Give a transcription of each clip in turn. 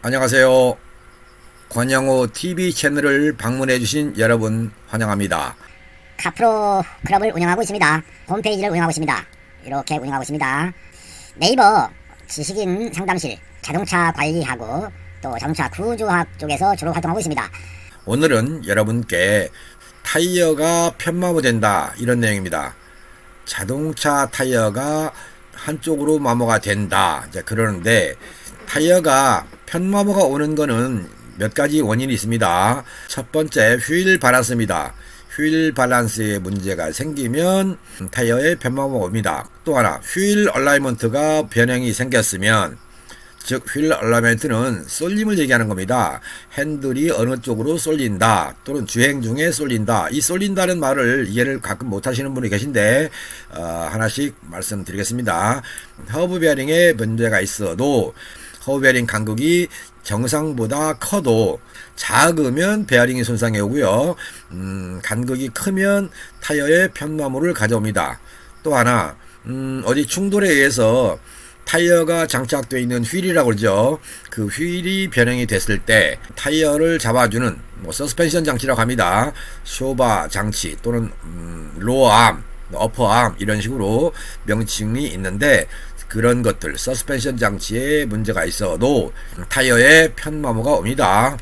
안녕하세요. 권영호 TV 채널을 방문해주신 여러분 환영합니다. 카프로 클럽을 운영하고 있습니다. 홈페이지를 운영하고 있습니다. 이렇게 운영하고 있습니다. 네이버 지식인 상담실 자동차 관리하고 또 자동차 구조학 쪽에서 주로 활동하고 있습니다. 오늘은 여러분께 타이어가 편마모된다 이런 내용입니다. 자동차 타이어가 한쪽으로 마모가 된다 이제 그러는데 타이어가 편마모가 오는 거는 몇 가지 원인이 있습니다. 첫 번째 휠 밸런스입니다. 휠 밸런스에 문제가 생기면 타이어에 편마모가 옵니다. 또 하나 휠 얼라이먼트가 변형이 생겼으면 즉 휠 얼라이먼트는 쏠림을 얘기하는 겁니다. 핸들이 어느 쪽으로 쏠린다 또는 주행 중에 쏠린다. 이 쏠린다는 말을 이해를 가끔 못하시는 분이 계신데 하나씩 말씀드리겠습니다. 허브 베어링에 문제가 있어도 허브 베어링 간극이 정상보다 커도 작으면 베어링이 손상해 오고요. 간극이 크면 타이어의 편마모를 가져옵니다. 또 하나 어디 충돌에 의해서 타이어가 장착되어 있는 휠이라고 그러죠. 그 휠이 변형이 됐을 때 타이어를 잡아주는 서스펜션 장치라고 합니다. 쇼바 장치 또는 로어암, 어퍼암 이런 식으로 명칭이 있는데 그런 것들 서스펜션 장치에 문제가 있어도 타이어에 편마모가 옵니다.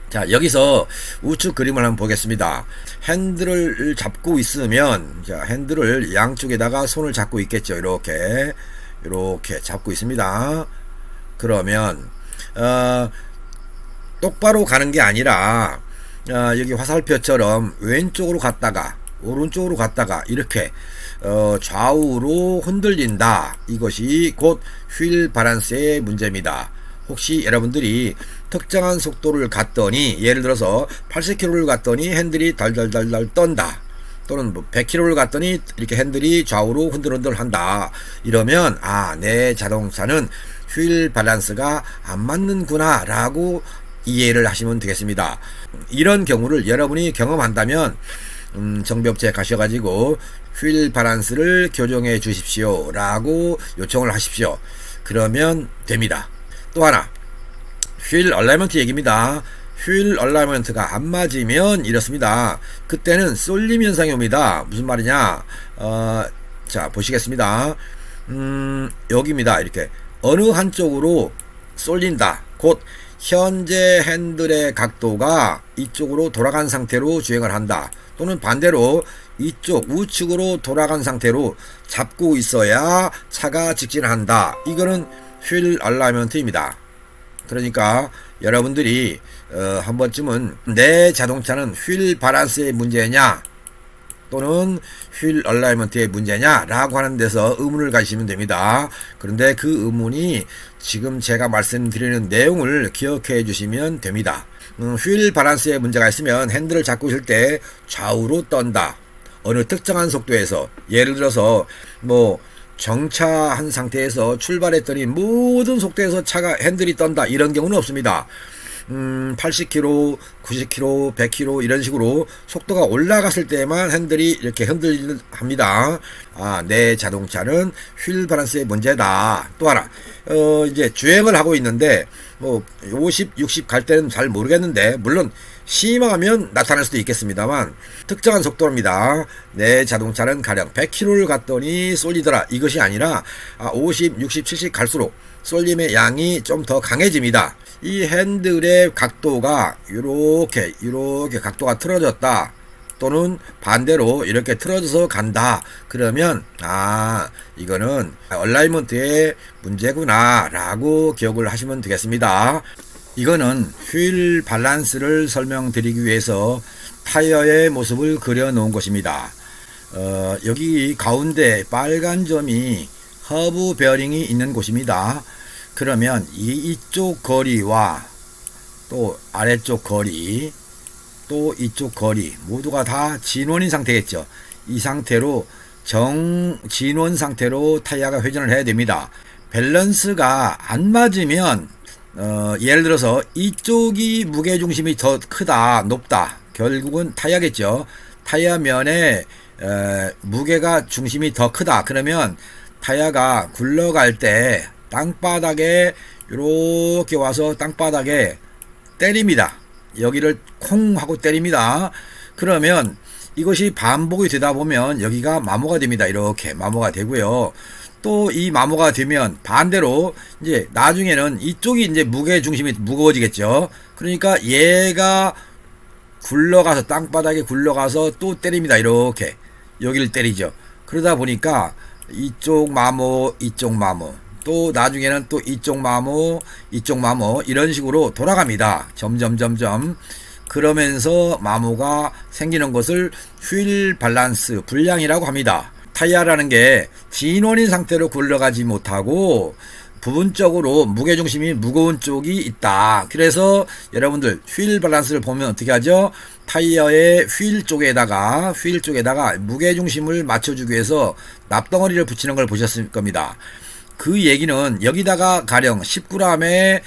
자, 여기서 우측 그림을 한번 보겠습니다. 핸들을 잡고 있으면 자, 핸들을 양쪽에다가 손을 잡고 있겠죠. 이렇게 잡고 있습니다. 그러면 똑바로 가는 게 아니라 여기 화살표처럼 왼쪽으로 갔다가 오른쪽으로 갔다가 이렇게 좌우로 흔들린다. 이것이 곧 휠 밸런스의 문제입니다. 혹시 여러분들이 특정한 속도를 갔더니 예를 들어서 80km를 갔더니 핸들이 달달달달 떤다. 또는 100km를 갔더니 이렇게 핸들이 좌우로 흔들흔들 한다. 이러면 내 자동차는 휠 밸런스가 안 맞는구나 라고 이해를 하시면 되겠습니다. 이런 경우를 여러분이 경험한다면 정비업체에 가셔가지고 휠 밸런스를 교정해 주십시오 라고 요청을 하십시오. 그러면 됩니다. 또 하나 휠 얼라이먼트 얘기입니다. 휠 얼라이먼트가 안 맞으면 이렇습니다. 그때는 쏠림 현상이 옵니다. 무슨 말이냐? 자 보시겠습니다. 여기입니다. 이렇게 어느 한쪽으로 쏠린다. 곧 현재 핸들의 각도가 이쪽으로 돌아간 상태로 주행을 한다. 또는 반대로 이쪽 우측으로 돌아간 상태로 잡고 있어야 차가 직진한다. 이거는 휠 얼라이먼트입니다. 그러니까 여러분들이 한 번쯤은 내 자동차는 휠 밸런스의 문제냐 또는 휠 얼라이먼트의 문제냐 라고 하는 데서 의문을 가지시면 됩니다. 그런데 그 의문이 지금 제가 말씀드리는 내용을 기억해 주시면 됩니다. 휠 밸런스에 문제가 있으면 핸들을 잡고 있을 때 좌우로 떤다. 어느 특정한 속도에서 예를 들어서 정차한 상태에서 출발했더니 모든 속도에서 차가 핸들이 떤다. 이런 경우는 없습니다. 80km, 90km, 100km 이런 식으로 속도가 올라갔을 때만 핸들이 이렇게 흔들합니다. 내 자동차는 휠 밸런스의 문제다. 또 하나 이제 주행을 하고 있는데 50, 60 갈 때는 잘 모르겠는데 물론 심하면 나타날 수도 있겠습니다만 특정한 속도입니다. 내 자동차는 가령 100km를 갔더니 쏠리더라. 이것이 아니라 50, 60, 70 갈수록 쏠림의 양이 좀 더 강해집니다. 이 핸들의 각도가 이렇게 각도가 틀어졌다. 또는 반대로 이렇게 틀어져서 간다. 그러면 이거는 얼라이먼트의 문제구나 라고 기억을 하시면 되겠습니다. 이거는 휠 밸런스를 설명드리기 위해서 타이어의 모습을 그려 놓은 것입니다. 여기 가운데 빨간 점이 허브 베어링이 있는 곳입니다. 그러면 이쪽 거리와 또 아래쪽 거리 또 이쪽 거리 모두가 다 진원인 상태겠죠. 이 상태로 진원 상태로 타이어가 회전을 해야 됩니다. 밸런스가 안 맞으면 예를 들어서 이쪽이 무게중심이 더 크다 높다 결국은 타이어겠죠. 타이어 면에 무게가 중심이 더 크다 그러면 타이어가 굴러갈 때 땅바닥에 이렇게 와서 땅바닥에 때립니다. 여기를 콩 하고 때립니다. 그러면 이것이 반복이 되다 보면 여기가 마모가 됩니다. 이렇게 마모가 되고요. 또 이 마모가 되면 반대로 이제 나중에는 이쪽이 이제 무게 중심이 무거워지겠죠. 그러니까 얘가 굴러가서 땅바닥에 굴러가서 또 때립니다. 이렇게 여기를 때리죠. 그러다 보니까 이쪽 마모, 이쪽 마모, 또 나중에는 또 이쪽 마모, 이쪽 마모 이런 식으로 돌아갑니다. 점점 그러면서 마모가 생기는 것을 휠 밸런스 불량이라고 합니다. 타이어라는 게 진원인 상태로 굴러가지 못하고 부분적으로 무게중심이 무거운 쪽이 있다. 그래서 여러분들 휠 밸런스를 보면 어떻게 하죠? 타이어의 휠 쪽에다가 무게중심을 맞춰주기 위해서 납덩어리를 붙이는 걸 보셨을 겁니다. 그 얘기는 여기다가 가령 10g의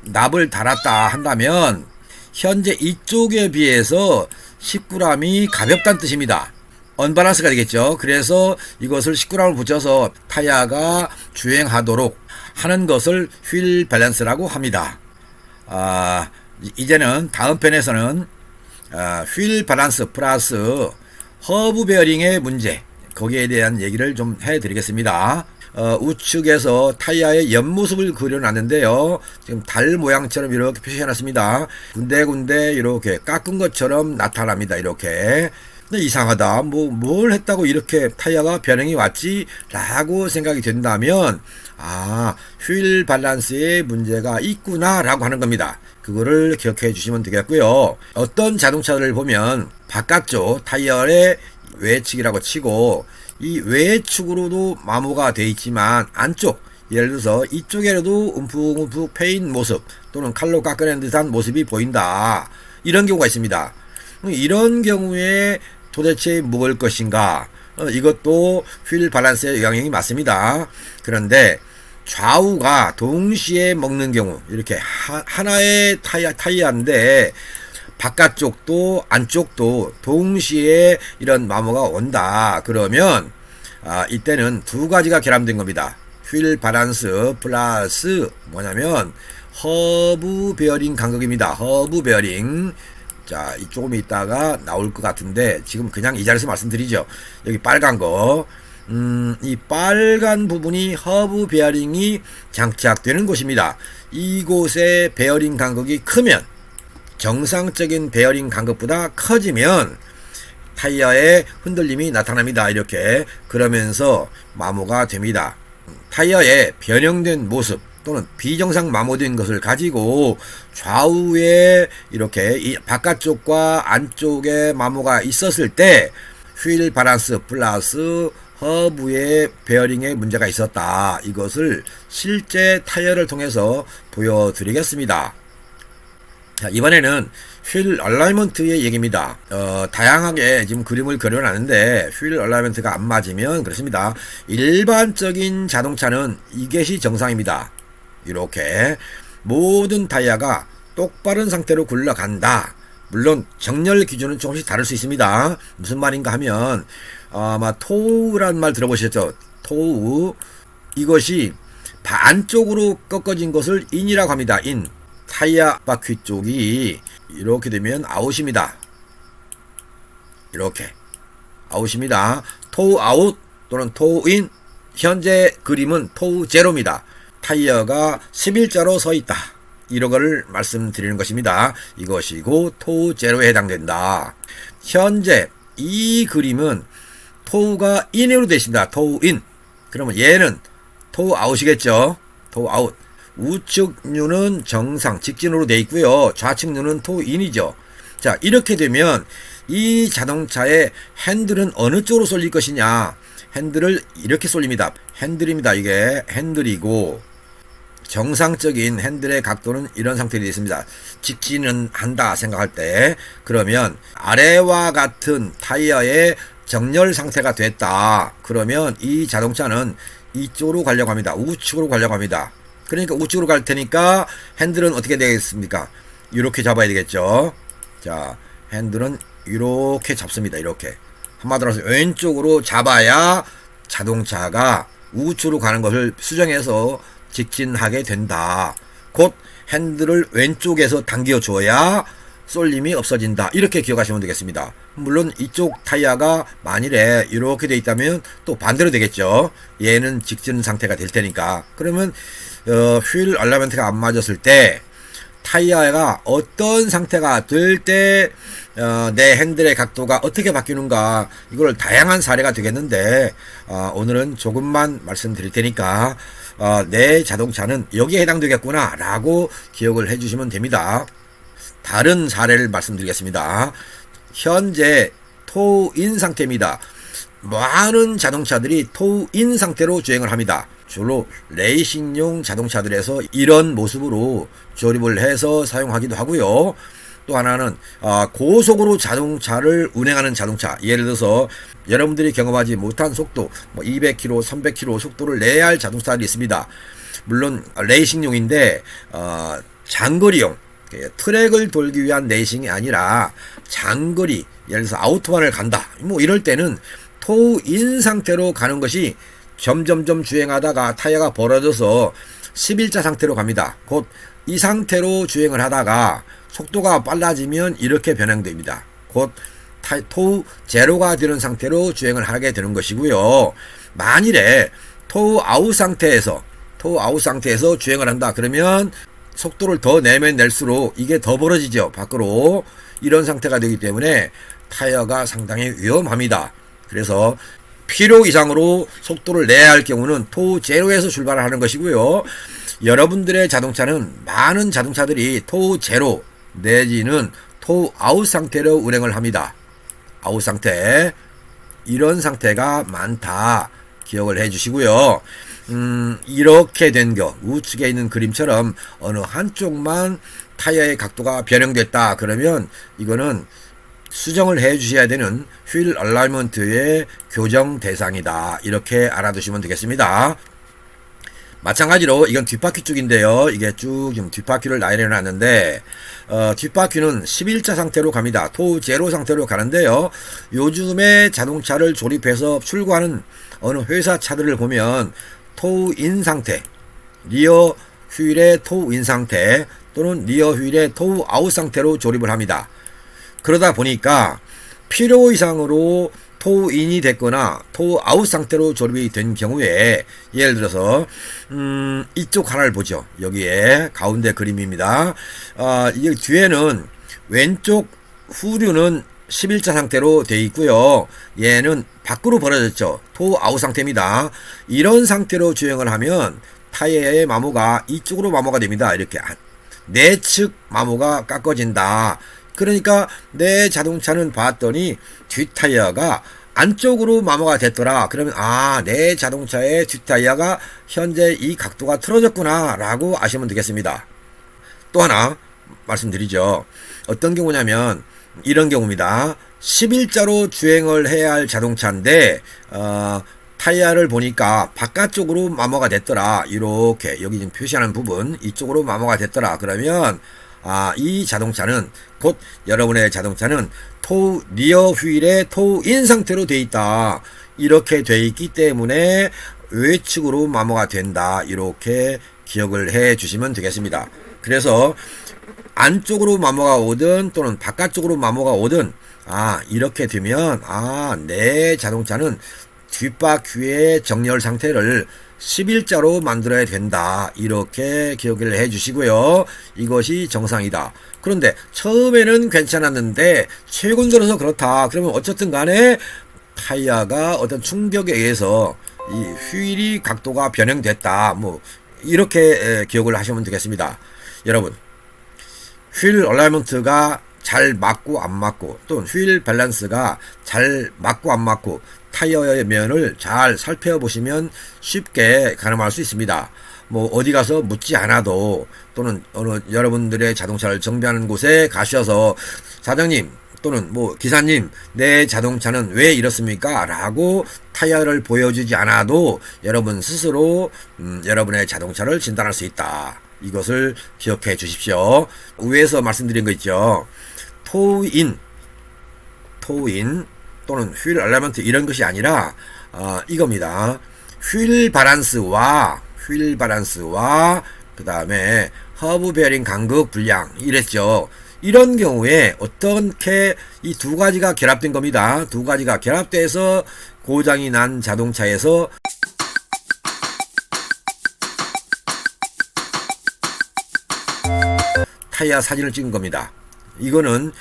납을 달았다 한다면 현재 이쪽에 비해서 10g이 가볍다는 뜻입니다. 언밸런스가 되겠죠. 그래서 이것을 10g을 붙여서 타이어가 주행하도록 하는 것을 휠 밸런스라고 합니다. 이제는 다음 편에서는 휠 밸런스 플러스 허브 베어링의 문제, 거기에 대한 얘기를 좀 해드리겠습니다. 우측에서 타이어의 옆모습을 그려놨는데요. 지금 달 모양처럼 이렇게 표시해놨습니다. 군데군데 이렇게 깎은 것처럼 나타납니다. 이렇게. 근데 이상하다. 뭘 했다고 이렇게 타이어가 변형이 왔지? 라고 생각이 된다면, 휠 밸런스에 문제가 있구나 라고 하는 겁니다. 그거를 기억해 주시면 되겠고요. 어떤 자동차를 보면 바깥쪽 타이어의 외측이라고 치고 이 외측으로도 마모가 되어 있지만 안쪽, 예를 들어서 이쪽에라도 움푹움푹 패인 모습 또는 칼로 깎아낸 듯한 모습이 보인다. 이런 경우가 있습니다. 이런 경우에 도대체 먹을 것인가? 이것도 휠 밸런스의 영향이 맞습니다. 그런데 좌우가 동시에 먹는 경우, 이렇게 하나의 타이어인데 바깥쪽도 안쪽도 동시에 이런 마모가 온다. 그러면 이때는 두 가지가 결합된 겁니다. 휠 밸런스 플러스 뭐냐면 허브 베어링 간극입니다. 허브 베어링. 자, 조금 있다가 나올 것 같은데 지금 그냥 이 자리에서 말씀드리죠. 여기 빨간 거, 이 빨간 부분이 허브 베어링이 장착되는 곳입니다. 이곳의 베어링 간극이 크면, 정상적인 베어링 간극보다 커지면 타이어에 흔들림이 나타납니다. 이렇게. 그러면서 마모가 됩니다. 타이어의 변형된 모습 또는 비정상 마모된 것을 가지고 좌우에 이렇게 이 바깥쪽과 안쪽에 마모가 있었을 때 휠 밸런스 플러스 허브의 베어링에 문제가 있었다. 이것을 실제 타이어를 통해서 보여드리겠습니다. 자, 이번에는 휠 얼라이먼트의 얘기입니다. 다양하게 지금 그림을 그려놨는데 휠 얼라이먼트가 안 맞으면 그렇습니다. 일반적인 자동차는 이것이 정상입니다. 이렇게 모든 타이어가 똑바른 상태로 굴러간다. 물론 정렬 기준은 조금씩 다를 수 있습니다. 무슨 말인가 하면 아마 토우란 말 들어보셨죠? 토우. 이것이 반쪽으로 꺾어진 것을 인이라고 합니다. 인. 타이어 바퀴 쪽이 이렇게 되면 아웃입니다. 이렇게 아웃입니다. 토우 아웃 또는 토우 인. 현재 그림은 토우 제로입니다. 타이어가 11자로 서 있다. 이런 거를 말씀드리는 것입니다. 이것이고 토우 제로에 해당된다. 현재 이 그림은 토우가 인으로 되어 있습니다. 토우 인. 그러면 얘는 토우 아웃이겠죠. 토우 아웃. 우측 류는 정상 직진으로 되어 있고요. 좌측 류는 토우 인이죠. 자, 이렇게 되면 이 자동차의 핸들은 어느 쪽으로 쏠릴 것이냐. 핸들을 이렇게 쏠립니다. 핸들입니다. 이게 핸들이고 정상적인 핸들의 각도는 이런 상태로 되어 있습니다. 직진은 한다 생각할 때. 그러면 아래와 같은 타이어의 정렬 상태가 됐다. 그러면 이 자동차는 이쪽으로 가려고 합니다. 우측으로 가려고 합니다. 그러니까 우측으로 갈 테니까 핸들은 어떻게 되겠습니까? 이렇게 잡아야 되겠죠. 자, 핸들은 이렇게 잡습니다. 이렇게. 한마디로 해서 왼쪽으로 잡아야 자동차가 우측으로 가는 것을 수정해서 직진하게 된다. 곧 핸들을 왼쪽에서 당겨줘야 쏠림이 없어진다. 이렇게 기억하시면 되겠습니다. 물론 이쪽 타이어가 만일에 이렇게 돼 있다면 또 반대로 되겠죠. 얘는 직진 상태가 될 테니까. 그러면 휠 얼라이먼트가 안 맞았을 때 타이어가 어떤 상태가 될 때 내 핸들의 각도가 어떻게 바뀌는가, 이걸 다양한 사례가 되겠는데 오늘은 조금만 말씀드릴 테니까 내 자동차는 여기에 해당되겠구나 라고 기억을 해 주시면 됩니다. 다른 사례를 말씀드리겠습니다. 현재 토인 상태입니다. 많은 자동차들이 토인 상태로 주행을 합니다. 주로 레이싱용 자동차들에서 이런 모습으로 조립을 해서 사용하기도 하고요. 또 하나는 고속으로 자동차를 운행하는 자동차, 예를 들어서 여러분들이 경험하지 못한 속도 200km, 300km 속도를 내야 할 자동차들이 있습니다. 물론 레이싱용인데 장거리용, 트랙을 돌기 위한 레이싱이 아니라 장거리, 예를 들어서 아우토반을 간다, 이럴 때는 토인 상태로 가는 것이 점점점 주행하다가 타이어가 벌어져서 11자 상태로 갑니다. 곧 이 상태로 주행을 하다가 속도가 빨라지면 이렇게 변형됩니다. 곧 토우 제로가 되는 상태로 주행을 하게 되는 것이고요. 만일에 토우 아웃 상태에서 주행을 한다 그러면 속도를 더 내면 낼수록 이게 더 벌어지죠. 밖으로. 이런 상태가 되기 때문에 타이어가 상당히 위험합니다. 그래서 필요 이상으로 속도를 내야 할 경우는 토우 제로에서 출발을 하는 것이고요. 여러분들의 자동차는 많은 자동차들이 토우 제로 내지는 토우 아웃 상태로 운행을 합니다. 아웃 상태, 이런 상태가 많다 기억을 해 주시고요. 이렇게 된 거, 우측에 있는 그림처럼 어느 한쪽만 타이어의 각도가 변형됐다 그러면 이거는 수정을 해 주셔야 되는 휠 얼라이먼트의 교정 대상이다. 이렇게 알아두시면 되겠습니다. 마찬가지로 이건 뒷바퀴 쪽인데요. 이게 쭉 지금 뒷바퀴를 나열해 놨는데 뒷바퀴는 11자 상태로 갑니다. 토우 제로 상태로 가는데요. 요즘에 자동차를 조립해서 출고하는 어느 회사 차들을 보면 토우 인 상태, 리어 휠의 토우 인 상태 또는 리어 휠의 토우 아웃 상태로 조립을 합니다. 그러다 보니까 필요 이상으로 토우 인이 됐거나 토우 아웃 상태로 조립이 된 경우에, 예를 들어서 이쪽 하나를 보죠. 여기에 가운데 그림입니다. 이 뒤에는 왼쪽 후륜은 11자 상태로 되어 있고요. 얘는 밖으로 벌어졌죠. 토우 아웃 상태입니다. 이런 상태로 주행을 하면 타이어의 마모가 이쪽으로 마모가 됩니다. 이렇게 내측 마모가 깎아진다. 그러니까 내 자동차는 봤더니 뒷타이어가 안쪽으로 마모가 됐더라. 그러면 내 자동차의 뒷타이어가 현재 이 각도가 틀어졌구나 라고 아시면 되겠습니다. 또 하나 말씀드리죠. 어떤 경우냐면 이런 경우입니다. 11자로 주행을 해야 할 자동차인데 타이어를 보니까 바깥쪽으로 마모가 됐더라. 이렇게 여기 지금 표시하는 부분 이쪽으로 마모가 됐더라. 그러면 이 자동차는, 곧 여러분의 자동차는 토우 리어 휠의 토우 인 상태로 되어 있다. 이렇게 되어 있기 때문에 외측으로 마모가 된다. 이렇게 기억을 해 주시면 되겠습니다. 그래서 안쪽으로 마모가 오든 또는 바깥쪽으로 마모가 오든 이렇게 되면 내 자동차는 뒷바퀴의 정렬 상태를 11자로 만들어야 된다. 이렇게 기억을 해 주시고요. 이것이 정상이다. 그런데 처음에는 괜찮았는데 최근 들어서 그렇다. 그러면 어쨌든 간에 타이어가 어떤 충격에 의해서 이 휠이 각도가 변형됐다. 이렇게 기억을 하시면 되겠습니다. 여러분, 휠 얼라이먼트가 잘 맞고 안 맞고, 또는 휠 밸런스가 잘 맞고 안 맞고 타이어의 면을 잘 살펴보시면 쉽게 가늠할 수 있습니다. 어디 가서 묻지 않아도, 또는 어느 여러분들의 자동차를 정비하는 곳에 가셔서 사장님 또는 기사님, 내 자동차는 왜 이렇습니까? 라고 타이어를 보여주지 않아도 여러분 스스로 여러분의 자동차를 진단할 수 있다. 이것을 기억해 주십시오. 위에서 말씀드린 거 있죠. 토우인 또는 휠 얼라이먼트 이런 것이 아니라 이겁니다. 휠 밸런스와 휠 밸런스와 그 다음에 허브 베어링 간극 불량 이랬죠. 이런 경우에 어떻게 이 두 가지가 결합된 겁니다. 두 가지가 결합돼서 고장이 난 자동차에서 타이어 사진을 찍은 겁니다. 이거는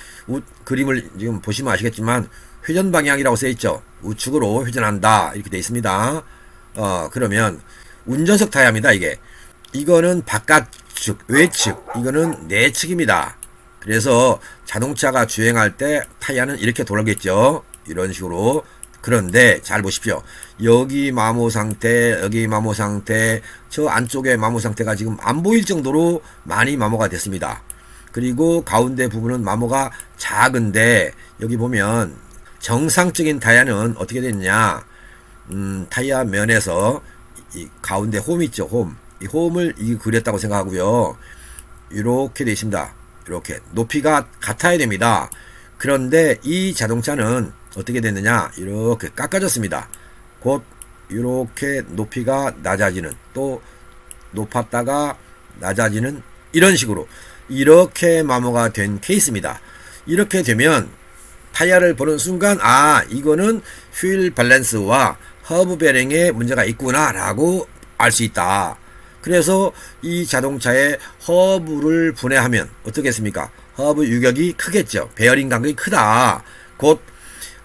그림을 지금 보시면 아시겠지만 회전 방향이라고 써 있죠. 우측으로 회전한다 이렇게 돼 있습니다. 그러면 운전석 타이어입니다. 이거는 바깥측 외측, 이거는 내측입니다. 그래서 자동차가 주행할 때 타이어는 이렇게 돌아가겠죠. 이런 식으로. 그런데 잘 보십시오. 여기 마모 상태, 여기 마모 상태, 저 안쪽에 마모 상태가 지금 안 보일 정도로 많이 마모가 됐습니다. 그리고 가운데 부분은 마모가 작은데 여기 보면 정상적인 타이어는 어떻게 됐냐? 타이어 면에서 이 가운데 홈 있죠, 홈. 이 홈을 그렸다고 생각하고요. 이렇게 되어 있습니다. 이렇게 높이가 같아야 됩니다. 그런데 이 자동차는 어떻게 됐느냐? 이렇게 깎아졌습니다. 곧 이렇게 높이가 낮아지는, 또 높았다가 낮아지는 이런 식으로 이렇게 마모가 된 케이스입니다. 이렇게 되면 타이어를 보는 순간 이거는 휠 밸런스와 허브 베어링에 문제가 있구나 라고 알 수 있다. 그래서 이 자동차에 허브를 분해하면 어떻겠습니까? 허브 유격이 크겠죠. 베어링 간격이 크다. 곧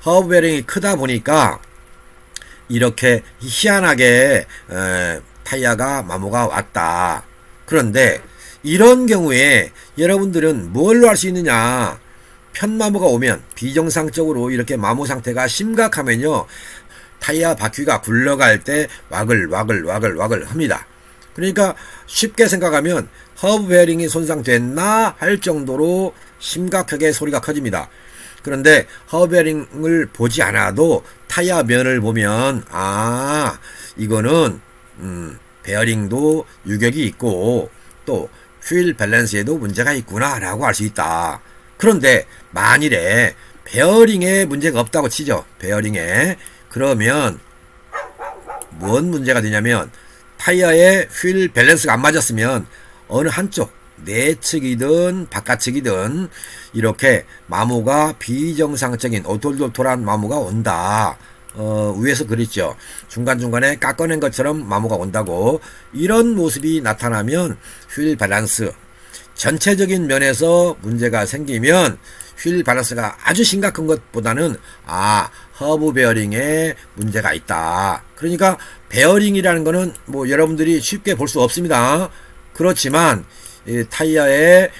허브 베어링이 크다 보니까 이렇게 희한하게 타이어가 마모가 왔다. 그런데 이런 경우에 여러분들은 뭘로 할 수 있느냐? 편마모가 오면 비정상적으로 이렇게 마모 상태가 심각하면요, 타이어 바퀴가 굴러갈 때 와글 합니다. 그러니까 쉽게 생각하면 허브 베어링이 손상됐나 할 정도로 심각하게 소리가 커집니다. 그런데 허브 베어링을 보지 않아도 타이어 면을 보면 이거는 베어링도 유격이 있고 또 휠 밸런스에도 문제가 있구나 라고 알 수 있다. 그런데 만일에 베어링에 문제가 없다고 치죠. 베어링에. 그러면 뭔 문제가 되냐면 타이어의 휠 밸런스가 안 맞았으면 어느 한쪽 내측이든 바깥측이든 이렇게 마모가 비정상적인 오돌도돌한 마모가 온다. 위에서 그랬죠. 중간중간에 깎아낸 것처럼 마모가 온다고. 이런 모습이 나타나면 휠 밸런스, 전체적인 면에서 문제가 생기면 휠 밸런스가 아주 심각한 것보다는 허브 베어링에 문제가 있다. 그러니까 베어링이라는 거는 뭐 여러분들이 쉽게 볼 수 없습니다. 그렇지만 이 타이어의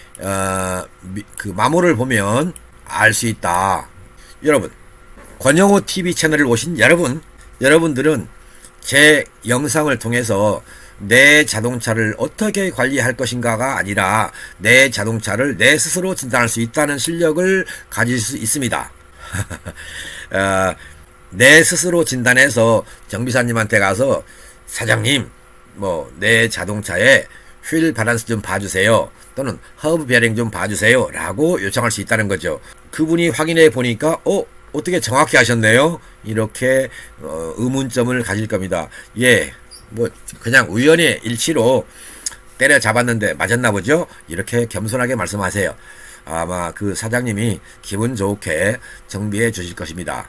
그 마모를 보면 알 수 있다. 여러분, 권영호 TV 채널을 오신 여러분들은 제 영상을 통해서 내 자동차를 어떻게 관리할 것인가가 아니라 내 자동차를 내 스스로 진단할 수 있다는 실력을 가질 수 있습니다. 내 스스로 진단해서 정비사님한테 가서 사장님, 내 자동차에 휠 밸런스 좀 봐주세요. 또는 허브 베어링 좀 봐주세요. 라고 요청할 수 있다는 거죠. 그분이 확인해 보니까 어떻게 정확히 하셨네요. 이렇게 의문점을 가질 겁니다. 그냥 우연의 일치로 때려잡았는데 맞았나 보죠? 이렇게 겸손하게 말씀하세요. 아마 그 사장님이 기분 좋게 정비해 주실 것입니다.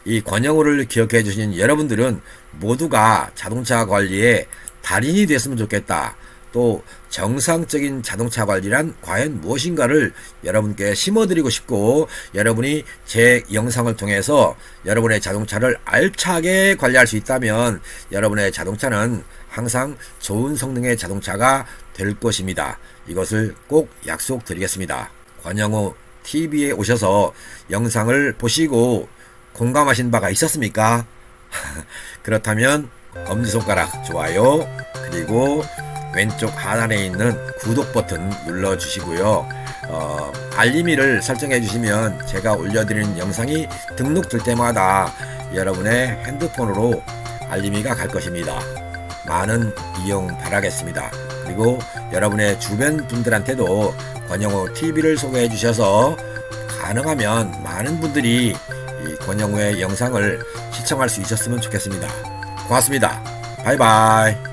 이 권영호를 기억해 주신 여러분들은 모두가 자동차 관리에 달인이 됐으면 좋겠다. 또 정상적인 자동차 관리란 과연 무엇인가를 여러분께 심어드리고 싶고, 여러분이 제 영상을 통해서 여러분의 자동차를 알차게 관리할 수 있다면 여러분의 자동차는 항상 좋은 성능의 자동차가 될 것입니다. 이것을 꼭 약속드리겠습니다. 권영호 TV에 오셔서 영상을 보시고 공감하신 바가 있었습니까? 그렇다면 엄지손가락 좋아요, 그리고 왼쪽 하단에 있는 구독 버튼 눌러주시고요. 알림이를 설정해 주시면 제가 올려드리는 영상이 등록될 때마다 여러분의 핸드폰으로 알림이가 갈 것입니다. 많은 이용 바라겠습니다. 그리고 여러분의 주변 분들한테도 권영호 TV를 소개해 주셔서 가능하면 많은 분들이 이 권영호의 영상을 시청할 수 있었으면 좋겠습니다. 고맙습니다. 바이바이.